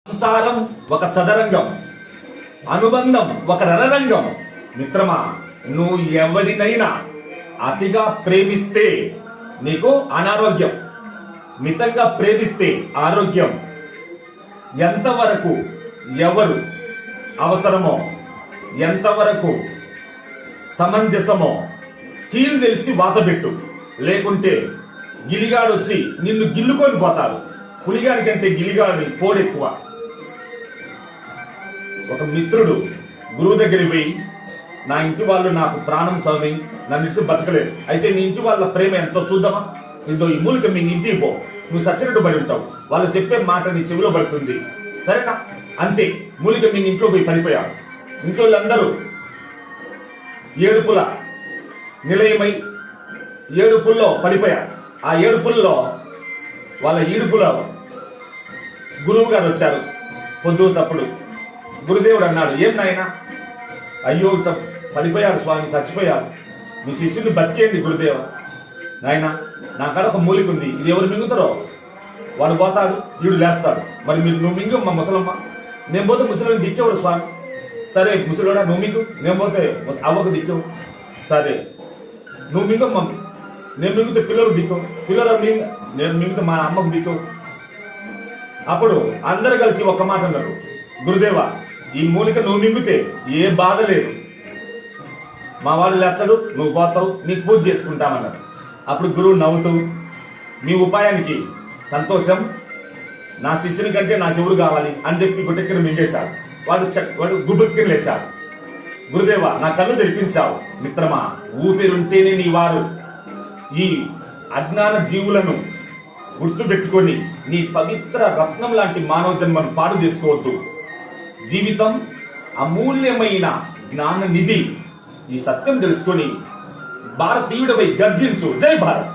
సంసారం ఒక చదరంగం, అనుబంధం ఒక రణరంగం. మిత్రమా, నువ్వు ఎవరినైనా అతిగా ప్రేమిస్తే నీకు అనారోగ్యం, మితంగా ప్రేమిస్తే ఆరోగ్యం. ఎంతవరకు ఎవరు అవసరమో, ఎంతవరకు సమంజసమో కీలు తెలిసి వాతబెట్టు. లేకుంటే గిలిగాడు వచ్చి నిన్ను గిల్లుకొని పోతారు. పులిగాడి కంటే గిలిగాడి పోడెక్కువ. ఒక మిత్రుడు గురువు దగ్గరికి పోయి, నా ఇంటి వాళ్ళు నాకు ప్రాణం స్వామి, నన్ను ఇచ్చి బతకలేదు, అయితే నీ ఇంటి వాళ్ళ ప్రేమ ఎంతో చూద్దామా, ఇదో ఈ మూలిక మీ ఇంటికి పో, నువ్వు సచ్చినట్టు పడి ఉంటావు, వాళ్ళు చెప్పే మాట నీ చెవిలో పడుతుంది, సరేనా? అంతే. మూలిక మీ ఇంట్లో పోయి పడిపోయాడు. ఇంట్లో వాళ్ళందరూ ఏడుపుల నిలయమై ఏడుపుల్లో పడిపోయారు. ఆ ఏడుపుల్లో వాళ్ళ ఈడుపులో గురువు గారు వచ్చారు. పొద్దు తప్పుడు గురుదేవుడు అన్నాడు, ఏం నాయనా? అయ్యో పడిపోయాడు స్వామి, చచ్చిపోయాడు, మీ శిష్యుడిని బతికేయండి గురుదేవ. నాయన, నా కాడ ఒక మూలిక ఉంది, ఇది ఎవరు మింగుతారో వాడు పోతాడు, వీడు లేస్తాడు, మరి మీరు నువ్వు మింగు మా ముసలమ్మ, నేను పోతే ముసలి దిక్కేవాడు స్వామి. సరే ముసలివాడా, నువ్వు మింగు, నేను పోతే అవ్వకు దిక్కు. సరే నువ్వు మింగమ్మ, నేను మింగితే పిల్లలు దిక్కు, పిల్లలు నేను మింగితే మా అమ్మకు దిక్కు. అప్పుడు అందరు కలిసి ఒక్క మాట అన్నారు, గురుదేవా, ఈ మూలిక నువ్వు మింగితే ఏ బాధ లేదు, మా వాడు లేచడు, నువ్వు పోతావు, నీకు పూజ చేసుకుంటామన్నారు. అప్పుడు గురువు నవ్వుతూ, మీ ఉపాయానికి సంతోషం, నా శిష్యుని కంటే నాకెవరు కావాలి అని చెప్పి గుట్టెక్కిన మింగేశాడు. వాడు గుబ్బెక్కిన లేశాడు. గురుదేవా, నా కళ్ళు తెరిపించావు. మిత్రమా, ఊపిరుంటేనే నీ వారు. ఈ అజ్ఞాన జీవులను గుర్తుపెట్టుకొని నీ పవిత్ర రత్నం లాంటి మానవ జన్మను పాడు చేసుకోవద్దు. జీవితం అమూల్యమైన జ్ఞాన నిధి. ఈ సత్యం తెలుసుకొని భారతీయుడిపై గర్జించు. జై భారత్.